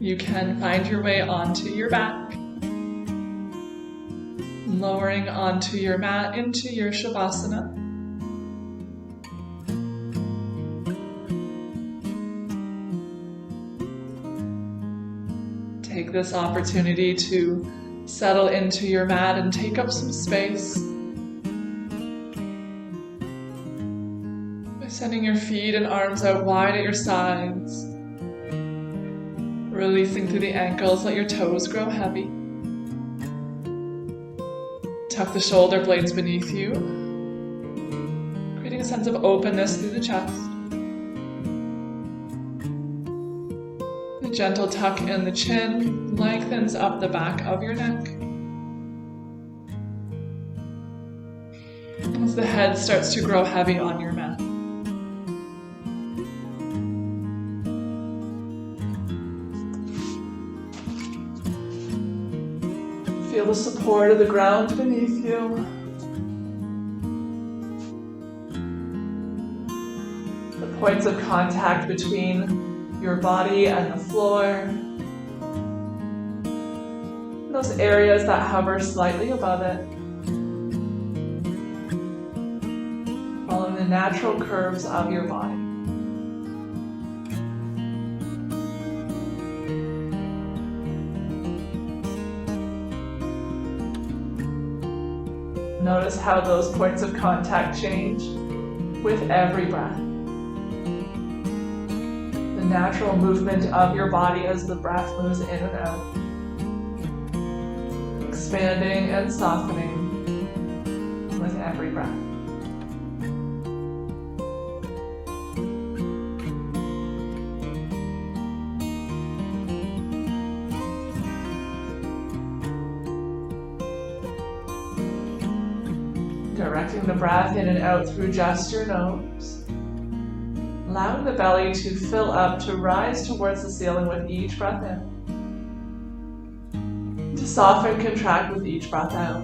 You can find your way onto your back, lowering onto your mat into your Shavasana. Take this opportunity to settle into your mat and take up some space by sending your feet and arms out wide at your sides, releasing through the ankles. Let your toes grow heavy. Tuck the shoulder blades beneath you, creating a sense of openness through the chest. A gentle tuck in the chin lengthens up the back of your neck. As the head starts to grow heavy on your mat. Feel the support of the ground beneath you. The points of contact between your body and the floor. Those areas that hover slightly above it. Following the natural curves of your body. Notice how those points of contact change with every breath. The natural movement of your body as the breath moves in and out. Expanding and softening with every breath. Directing the breath in and out through just your nose. Allowing the belly to fill up, to rise towards the ceiling with each breath in. To soften, contract with each breath out.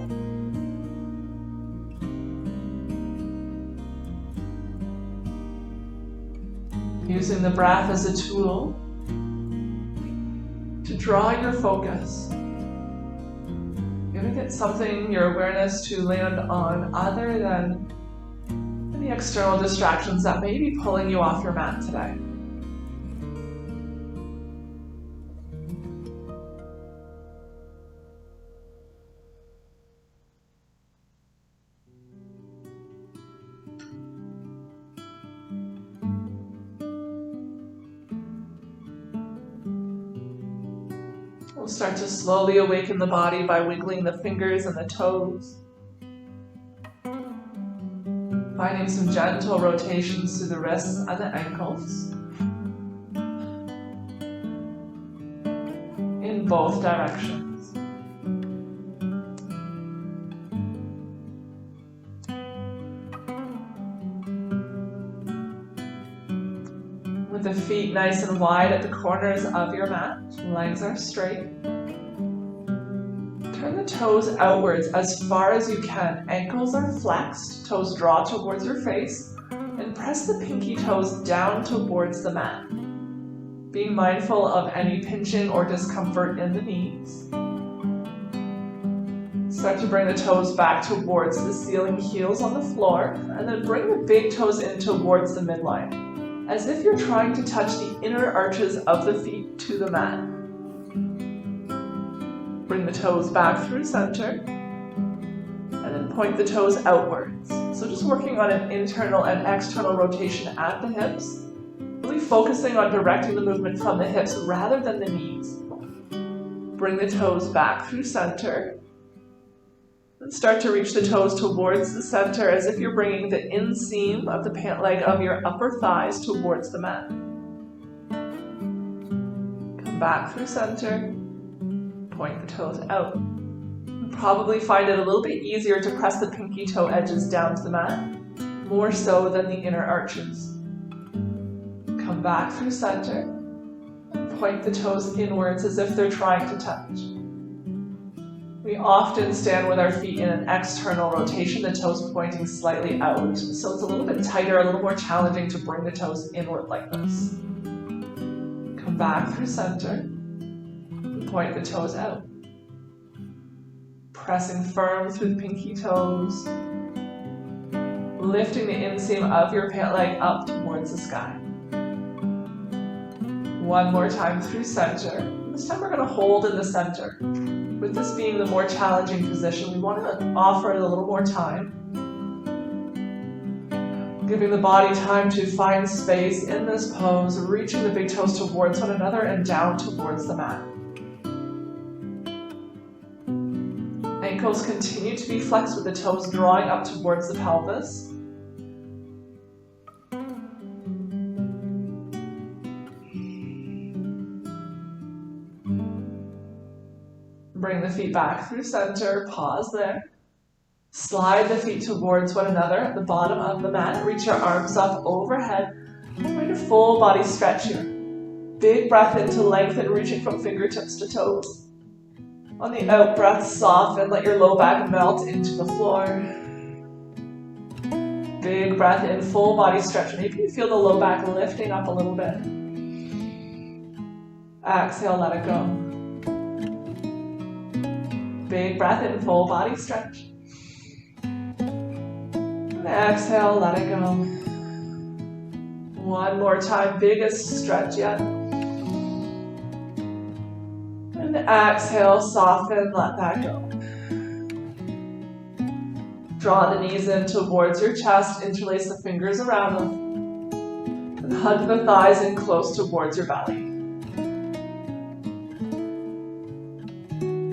Using the breath as a tool to draw your focus. Giving it something, your awareness, to land on other than any external distractions that may be pulling you off your mat today. We'll start to slowly awaken the body by wiggling the fingers and the toes. Finding some gentle rotations through the wrists and the ankles. In both directions. With the feet nice and wide at the corners of your mat, legs are straight. Turn the toes outwards as far as you can. Ankles are flexed, toes draw towards your face, and press the pinky toes down towards the mat. Being mindful of any pinching or discomfort in the knees. Start to bring the toes back towards the ceiling, heels on the floor, and then bring the big toes in towards the midline, as if you're trying to touch the inner arches of the feet to the mat. Bring the toes back through center, and then point the toes outwards. So just working on an internal and external rotation at the hips, really focusing on directing the movement from the hips rather than the knees. Bring the toes back through center, and start to reach the toes towards the center as if you're bringing the inseam of the pant leg of your upper thighs towards the mat. Come back through center. Point the toes out. You'll probably find it a little bit easier to press the pinky toe edges down to the mat, more so than the inner arches. Come back through center. Point the toes inwards as if they're trying to touch. We often stand with our feet in an external rotation, the toes pointing slightly out. So it's a little bit tighter, a little more challenging to bring the toes inward like this. Come back through center. Point the toes out. Pressing firm through the pinky toes. Lifting the inseam of your pant leg up towards the sky. One more time through center. This time we're going to hold in the center. With this being the more challenging position, we want to offer it a little more time. Giving the body time to find space in this pose, reaching the big toes towards one another and down towards the mat. Ankles continue to be flexed with the toes drawing up towards the pelvis. Bring the feet back through center, pause there. Slide the feet towards one another at the bottom of the mat. Reach your arms up overhead. Find a full body stretch here. Big breath in to lengthen, reaching from fingertips to toes. On the out breath, soften, let your low back melt into the floor. Big breath in, full body stretch. Maybe you feel the low back lifting up a little bit. Exhale, let it go. Big breath in, full body stretch. And exhale, let it go. One more time, biggest stretch yet. And exhale, soften, let that go. Draw the knees in towards your chest, interlace the fingers around them. And hug the thighs in close towards your belly.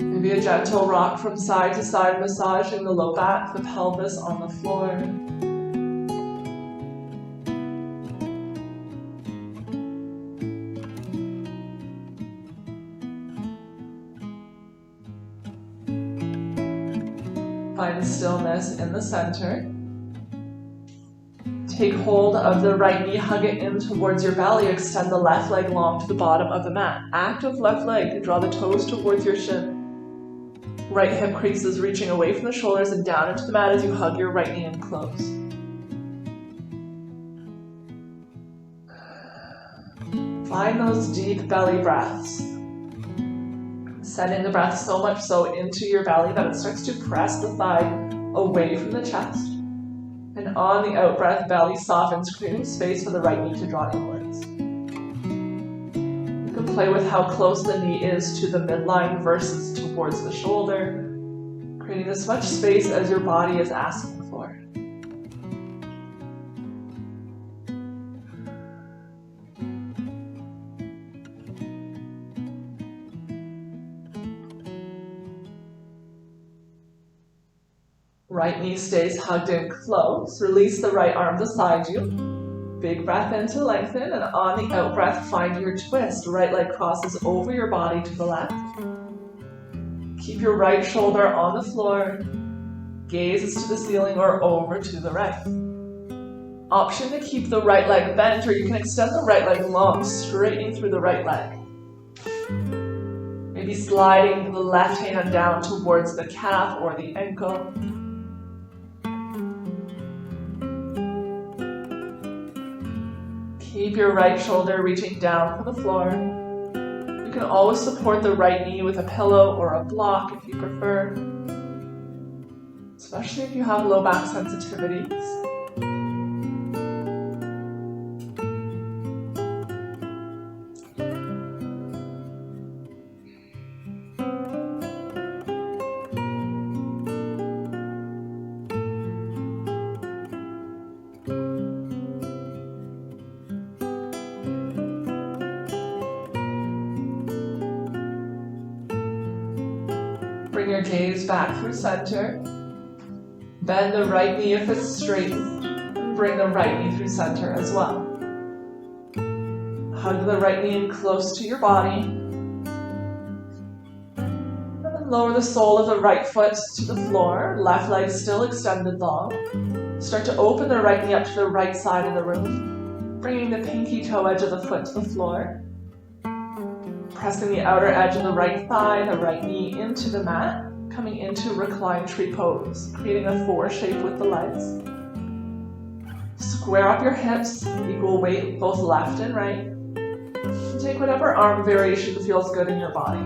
Maybe a gentle rock from side to side, massaging the low back, the pelvis on the floor. Find stillness in the center. Take hold of the right knee, hug it in towards your belly, extend the left leg long to the bottom of the mat. Active left leg, draw the toes towards your shin. Right hip creases reaching away from the shoulders and down into the mat as you hug your right knee in close. Find those deep belly breaths. Sending the breath so much so into your belly that it starts to press the thigh away from the chest. And on the out breath, belly softens, creating space for the right knee to draw inwards. You can play with how close the knee is to the midline versus towards the shoulder, creating as much space as your body is asking for. Right knee stays hugged in close. Release the right arm beside you. Big breath in to lengthen, and on the out breath, find your twist. Right leg crosses over your body to the left. Keep your right shoulder on the floor. Gaze is to the ceiling or over to the right. Option to keep the right leg bent, or you can extend the right leg long, straightening through the right leg. Maybe sliding the left hand down towards the calf or the ankle. Keep your right shoulder reaching down from the floor. You can always support the right knee with a pillow or a block if you prefer, especially if you have low back sensitivities. Bring your gaze back through center. Bend the right knee if it's straightened, and bring the right knee through center as well. Hug the right knee in close to your body. And then lower the sole of the right foot to the floor, left leg still extended long. Start to open the right knee up to the right side of the room, bringing the pinky toe edge of the foot to the floor. Pressing the outer edge of the right thigh, the right knee into the mat, coming into reclined tree pose, creating a 4 shape with the legs. Square up your hips, equal weight both left and right. And take whatever arm variation feels good in your body.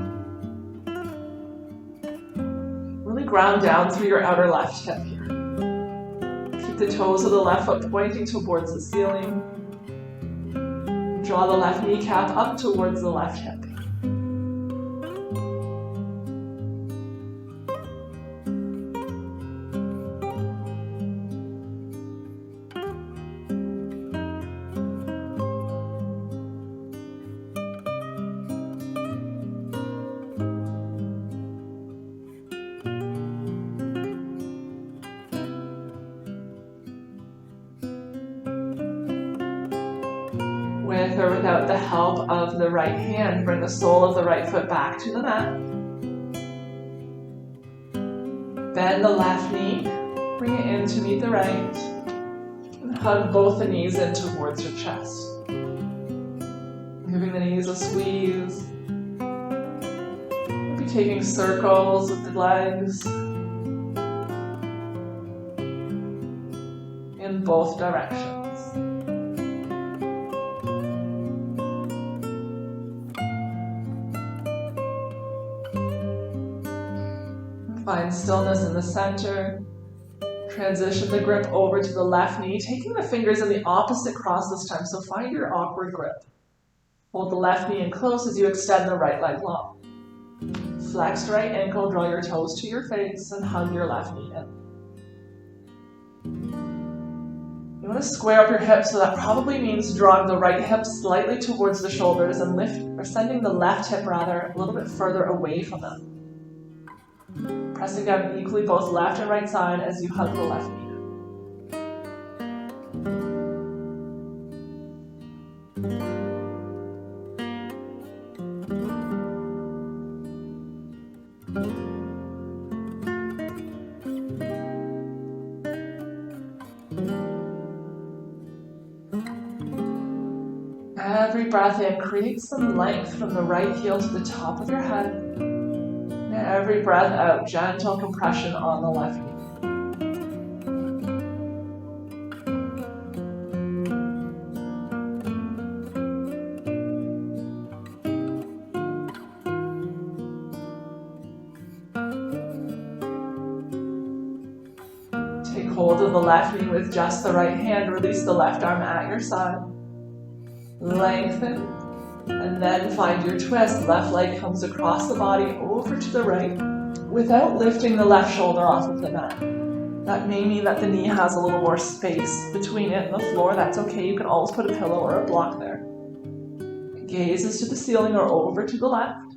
ground down through your outer left hip here. Keep the toes of the left foot pointing towards the ceiling. Draw the left kneecap up towards the left hip. With or without the help of the right hand, bring the sole of the right foot back to the mat. Bend the left knee, bring it in to meet the right, and hug both the knees in towards your chest. Giving the knees a squeeze. Maybe taking circles with the legs in both directions. Find stillness in the center. Transition the grip over to the left knee, taking the fingers in the opposite cross this time, so find your awkward grip. Hold the left knee in close as you extend the right leg long. Flexed right ankle, draw your toes to your face and hug your left knee in. You want to square up your hips, so that probably means drawing the right hip slightly towards the shoulders and sending the left hip rather a little bit further away from them. Pressing down equally both left and right side as you hug the left knee. Every breath in, create some length from the right heel to the top of your head. Every breath out, gentle compression on the left knee. Take hold of the left knee with just the right hand. Release the left arm at your side. Lengthen. And then find your twist. Left leg comes across the body over to the right without lifting the left shoulder off of the mat. That may mean that the knee has a little more space between it and the floor. That's okay. You can always put a pillow or a block there. Gaze is to the ceiling or over to the left.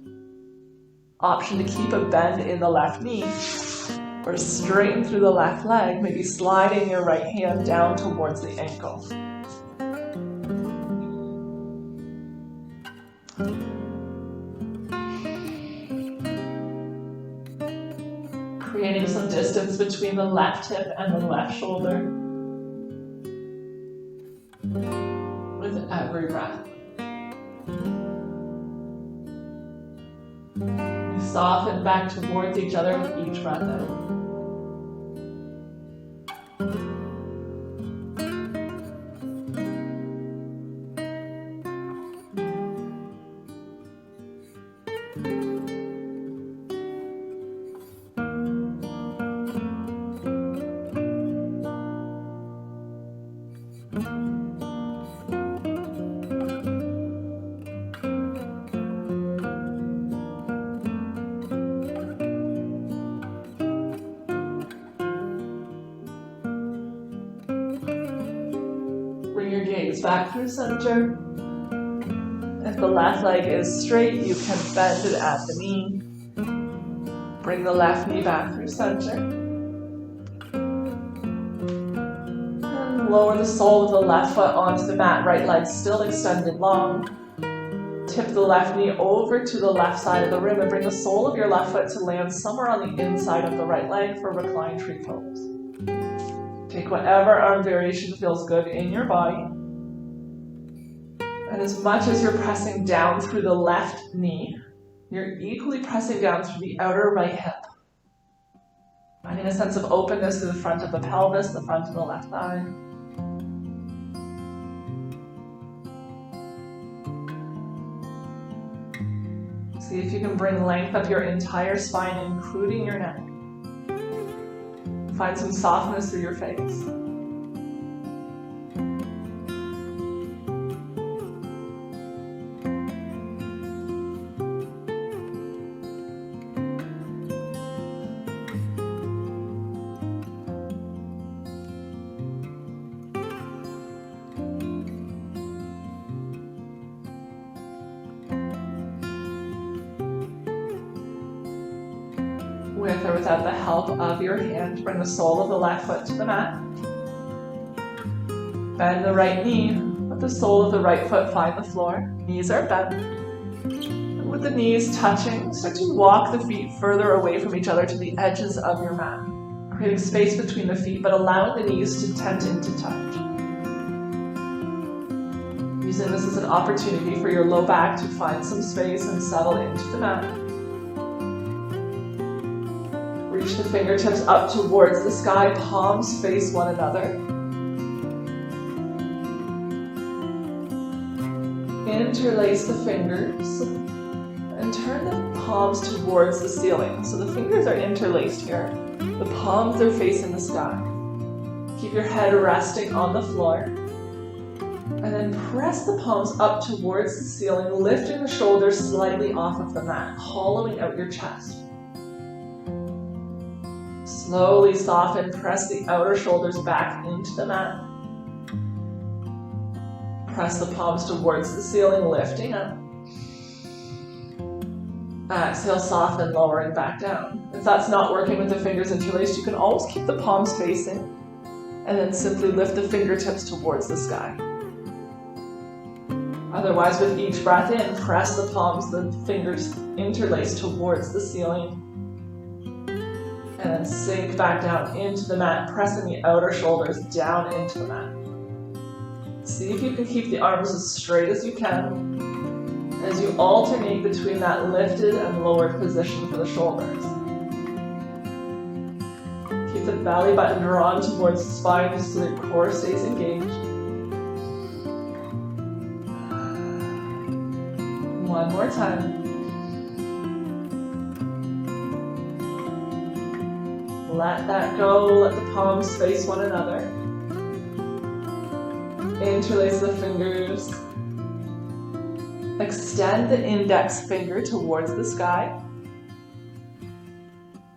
Option to keep a bend in the left knee or straighten through the left leg, maybe sliding your right hand down towards the ankle. Creating some distance between the left hip and the left shoulder with every breath. We soften back towards each other with each breath out. Bring your gaze back through center. If the left leg is straight, you can bend it at the knee. Bring the left knee back through center. And lower the sole of the left foot onto the mat, right leg still extended long. Tip the left knee over to the left side of the rim and bring the sole of your left foot to land somewhere on the inside of the right leg for reclined tree pose. Take whatever arm variation feels good in your body. And as much as you're pressing down through the left knee, you're equally pressing down through the outer right hip. Finding a sense of openness through the front of the pelvis, the front of the left thigh. See if you can bring length up your entire spine, including your neck. Find some softness through your face. With or without the help of your hand, bring the sole of the left foot to the mat. Bend the right knee. Let the sole of the right foot find the floor. Knees are bent. And with the knees touching, start to walk the feet further away from each other to the edges of your mat, creating space between the feet, but allowing the knees to tent into touch. Using this as an opportunity for your low back to find some space and settle into the mat. Reach the fingertips up towards the sky, palms face one another. Interlace the fingers and turn the palms towards the ceiling. So the fingers are interlaced here. The palms are facing the sky. Keep your head resting on the floor. And then press the palms up towards the ceiling, lifting the shoulders slightly off of the mat, hollowing out your chest. Slowly soften, press the outer shoulders back into the mat. Press the palms towards the ceiling, lifting up. Exhale, soften, lowering back down. If that's not working with the fingers interlaced, you can always keep the palms facing and then simply lift the fingertips towards the sky. Otherwise, with each breath in, press the palms, the fingers interlaced towards the ceiling. And then sink back down into the mat, pressing the outer shoulders down into the mat. See if you can keep the arms as straight as you can as you alternate between that lifted and lowered position for the shoulders. Keep the belly button drawn towards the spine just so the core stays engaged. One more time. Let that go, let the palms face one another. Interlace the fingers. Extend the index finger towards the sky.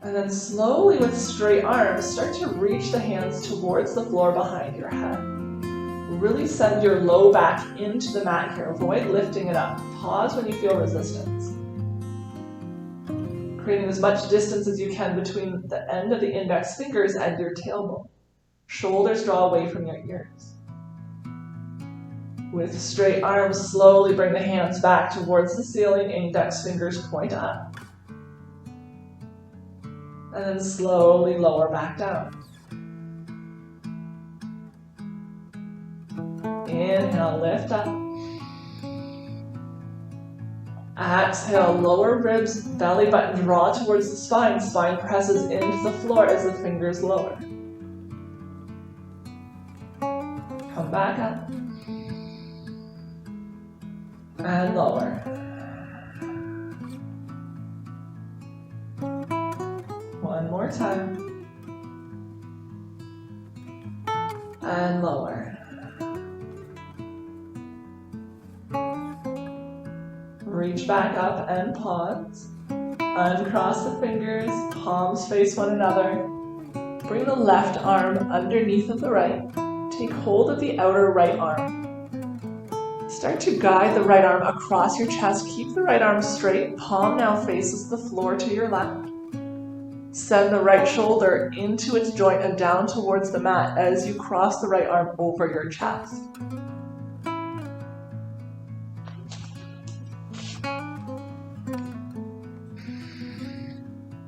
And then slowly with straight arms, start to reach the hands towards the floor behind your head. Really send your low back into the mat here. Avoid lifting it up. Pause when you feel resistance. Creating as much distance as you can between the end of the index fingers and your tailbone. Shoulders draw away from your ears. With straight arms, slowly bring the hands back towards the ceiling, index fingers point up. And then slowly lower back down. Inhale, lift up. Exhale, lower ribs, belly button draw towards the spine. Spine presses into the floor as the fingers lower. Come back up. And lower. One more time. And lower. Reach back up and pause. Uncross the fingers, palms face one another. Bring the left arm underneath of the right. Take hold of the outer right arm. Start to guide the right arm across your chest. Keep the right arm straight. Palm now faces the floor to your left. Send the right shoulder into its joint and down towards the mat as you cross the right arm over your chest.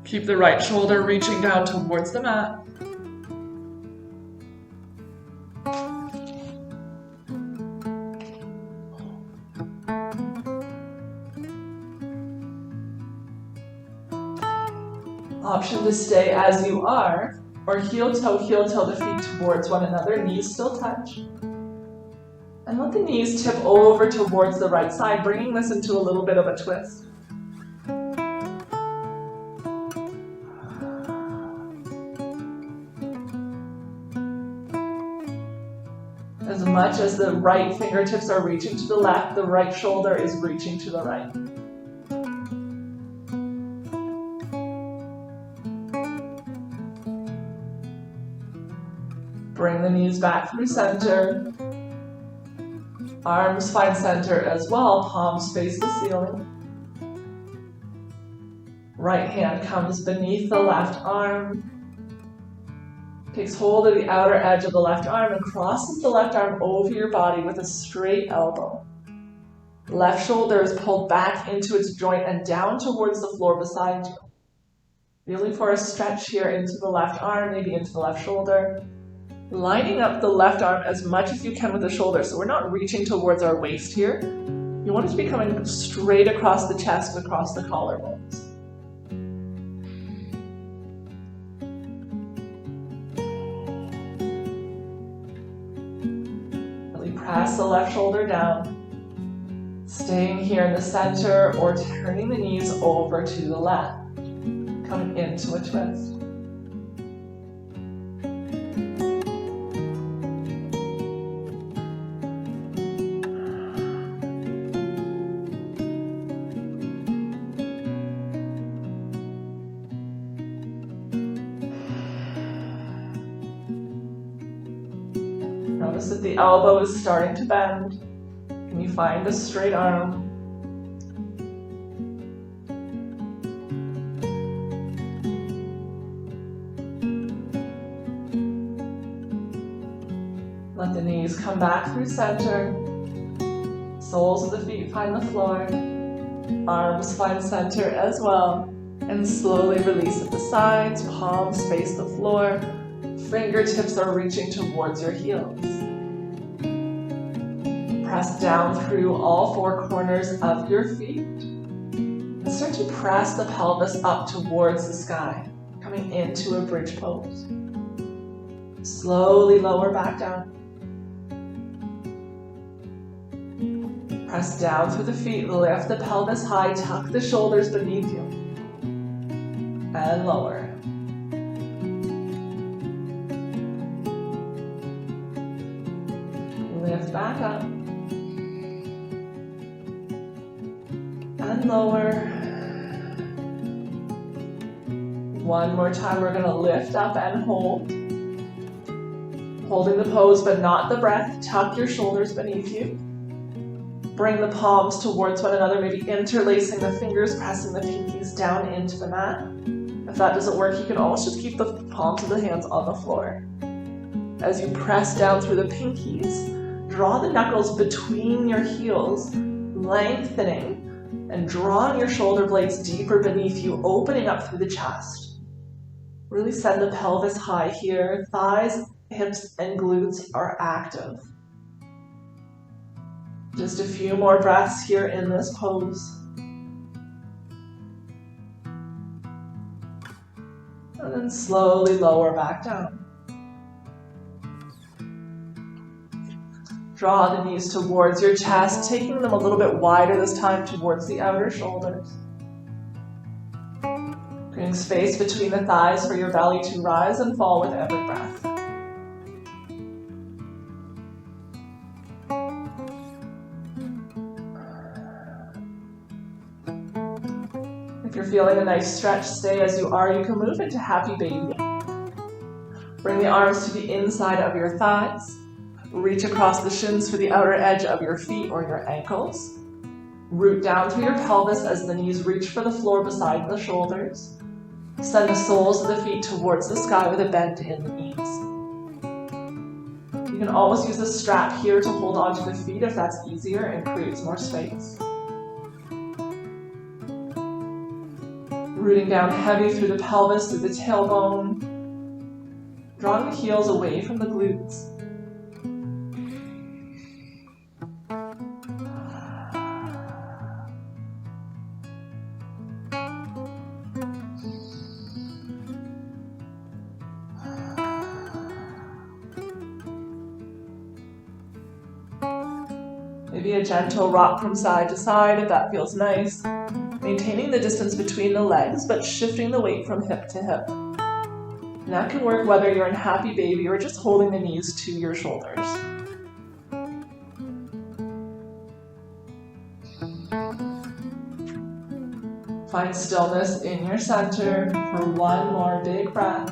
Keep the right shoulder reaching down towards the mat. Option to stay as you are, or heel toe the feet towards one another, knees still touch. And let the knees tip over towards the right side, bringing this into a little bit of a twist. As much as the right fingertips are reaching to the left, the right shoulder is reaching to the right. Bring the knees back through center. Arms find center as well, palms face the ceiling. Right hand comes beneath the left arm. Takes hold of the outer edge of the left arm and crosses the left arm over your body with a straight elbow. Left shoulder is pulled back into its joint and down towards the floor beside you. Feeling for a stretch here into the left arm, maybe into the left shoulder. Lining up the left arm as much as you can with the shoulder, so we're not reaching towards our waist here. You want it to be coming straight across the chest and across the collarbones. Really press the left shoulder down, staying here in the center or turning the knees over to the left, coming into a twist. Notice that the elbow is starting to bend. Can you find a straight arm? Let the knees come back through center. Soles of the feet find the floor. Arms find center as well. And slowly release at the sides. Palms face the floor. Fingertips are reaching towards your heels. Press down through all four corners of your feet. And start to press the pelvis up towards the sky, coming into a bridge pose. Slowly lower back down. Press down through the feet, lift the pelvis high, tuck the shoulders beneath you. And lower. Lift back up. And lower. One more time, we're going to lift up and hold. Holding the pose but not the breath. Tuck your shoulders beneath you. Bring the palms towards one another, maybe interlacing the fingers, pressing the pinkies down into the mat. If that doesn't work, you can always just keep the palms of the hands on the floor. As you press down through the pinkies, draw the knuckles between your heels, lengthening, and drawing your shoulder blades deeper beneath you, opening up through the chest. Really send the pelvis high here. Thighs, hips, and glutes are active. Just a few more breaths here in this pose. And then slowly lower back down. Draw the knees towards your chest, taking them a little bit wider this time towards the outer shoulders. Creating space between the thighs for your belly to rise and fall with every breath. If you're feeling a nice stretch, stay as you are. You can move into happy baby. Bring the arms to the inside of your thighs. Reach across the shins for the outer edge of your feet or your ankles. Root down through your pelvis as the knees reach for the floor beside the shoulders. Send the soles of the feet towards the sky with a bend in the knees. You can always use a strap here to hold onto the feet if that's easier and creates more space. Rooting down heavy through the pelvis, through the tailbone. Drawing the heels away from the glutes. Maybe a gentle rock from side to side if that feels nice. Maintaining the distance between the legs, but shifting the weight from hip to hip. And that can work whether you're in happy baby or just holding the knees to your shoulders. Find stillness in your center for one more big breath.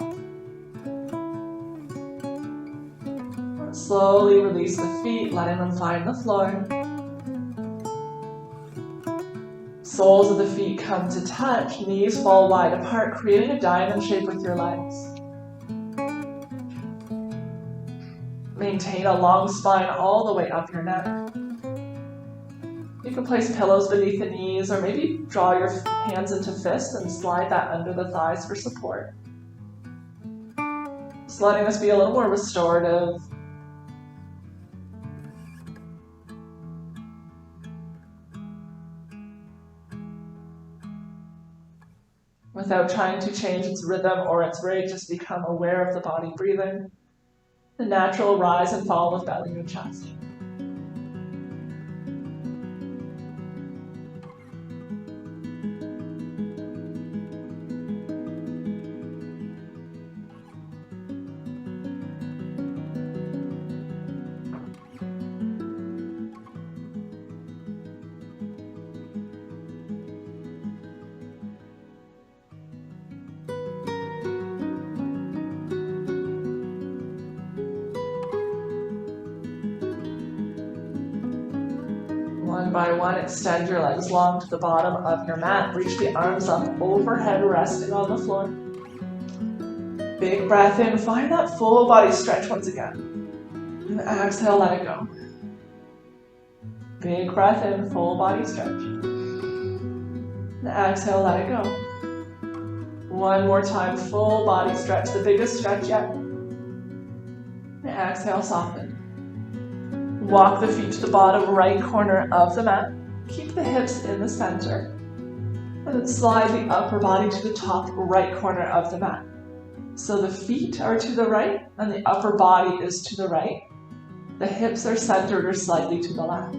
Slowly release the feet, letting them find the floor. Soles of the feet come to touch, knees fall wide apart, creating a diamond shape with your legs. Maintain a long spine all the way up your neck. You can place pillows beneath the knees, or maybe draw your hands into fists and slide that under the thighs for support. Just letting this be a little more restorative. Without trying to change its rhythm or its rate, just become aware of the body breathing. The natural rise and fall of belly and chest. One by one, extend your legs long to the bottom of your mat. Reach the arms up overhead, resting on the floor. Big breath in. Find that full body stretch once again. And exhale, let it go. Big breath in, full body stretch. And exhale, let it go. One more time, full body stretch, the biggest stretch yet. And exhale, soften. Walk the feet to the bottom right corner of the mat. Keep the hips in the center. And then slide the upper body to the top right corner of the mat. So the feet are to the right and the upper body is to the right. The hips are centered or slightly to the left.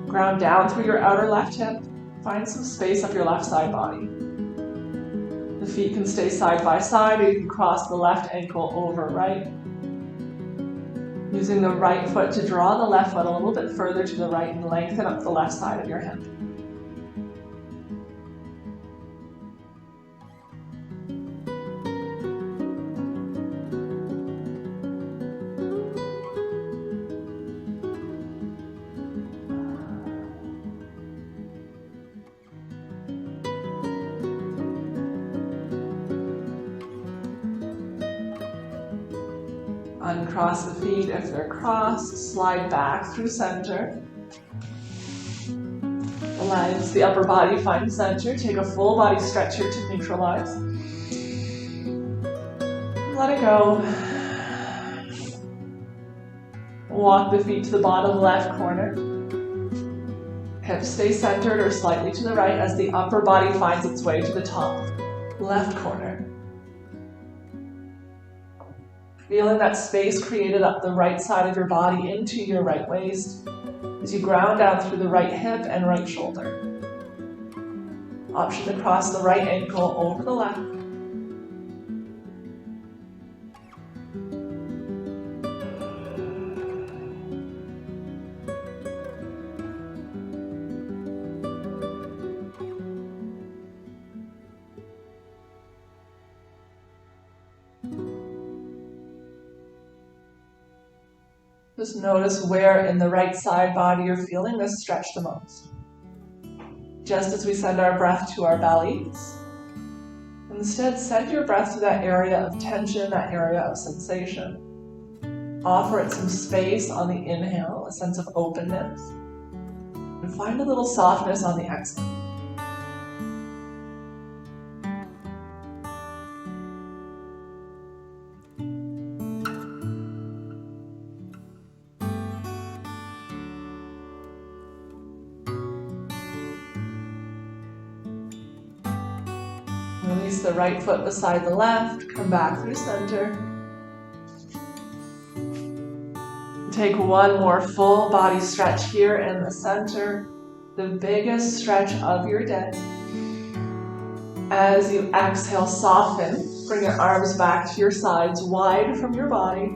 Ground down through your outer left hip. Find some space up your left side body. The feet can stay side by side, or you can cross the left ankle over right. Using the right foot to draw the left foot a little bit further to the right and lengthen up the left side of your hip. Uncross the feet if they're crossed, slide back through center. The legs, the upper body find center. Take a full body stretch here to neutralize. Let it go. Walk the feet to the bottom left corner. Hips stay centered or slightly to the right as the upper body finds its way to the top left corner. Feeling that space created up the right side of your body into your right waist as you ground down through the right hip and right shoulder. Option to cross the right ankle over the left. Just notice where in the right side body you're feeling this stretch the most. Just as we send our breath to our bellies, instead send your breath to that area of tension, that area of sensation. Offer it some space on the inhale, a sense of openness, and find a little softness on the exhale. Release the right foot beside the left, come back through center. Take one more full body stretch here in the center, the biggest stretch of your day. As you exhale, soften, bring your arms back to your sides, wide from your body.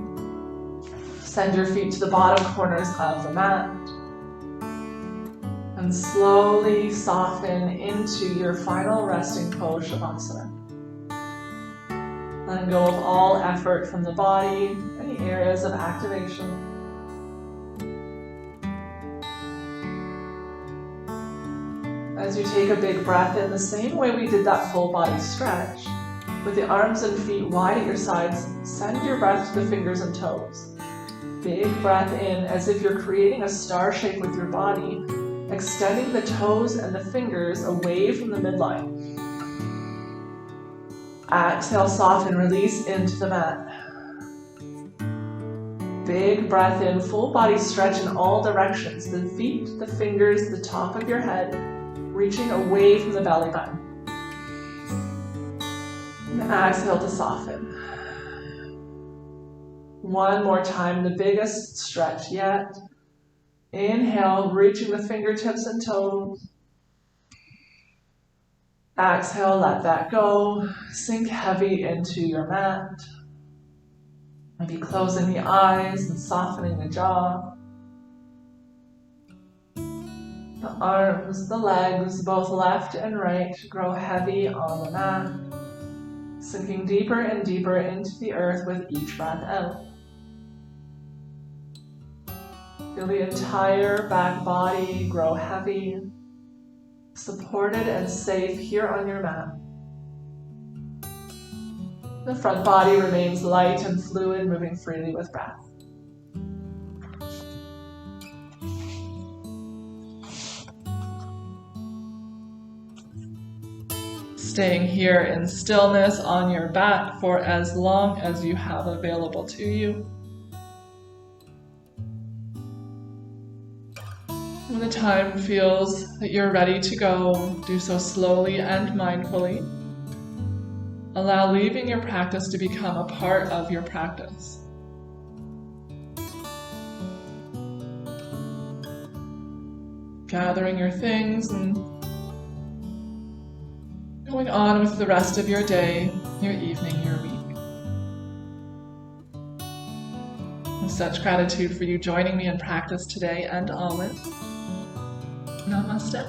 Send your feet to the bottom corners of the mat. And slowly soften into your final resting pose, Shavasana. Letting go of all effort from the body, any areas of activation. As you take a big breath in, the same way we did that full body stretch, with the arms and feet wide at your sides, send your breath to the fingers and toes. Big breath in as if you're creating a star shape with your body, extending the toes and the fingers away from the midline. Exhale, soften, release into the mat. Big breath in, full body stretch in all directions. The feet, the fingers, the top of your head, reaching away from the belly button. And exhale to soften. One more time, the biggest stretch yet. Inhale, reaching the fingertips and toes. Exhale, let that go. Sink heavy into your mat. Maybe closing the eyes and softening the jaw. The arms, the legs, both left and right, grow heavy on the mat. Sinking deeper and deeper into the earth with each breath out. Feel the entire back body grow heavy, supported and safe here on your mat. The front body remains light and fluid, moving freely with breath. Staying here in stillness on your back for as long as you have available to you. When the time feels that you're ready to go, do so slowly and mindfully. Allow leaving your practice to become a part of your practice. Gathering your things and going on with the rest of your day, your evening, your week. With such gratitude for you joining me in practice today and always. Namaste.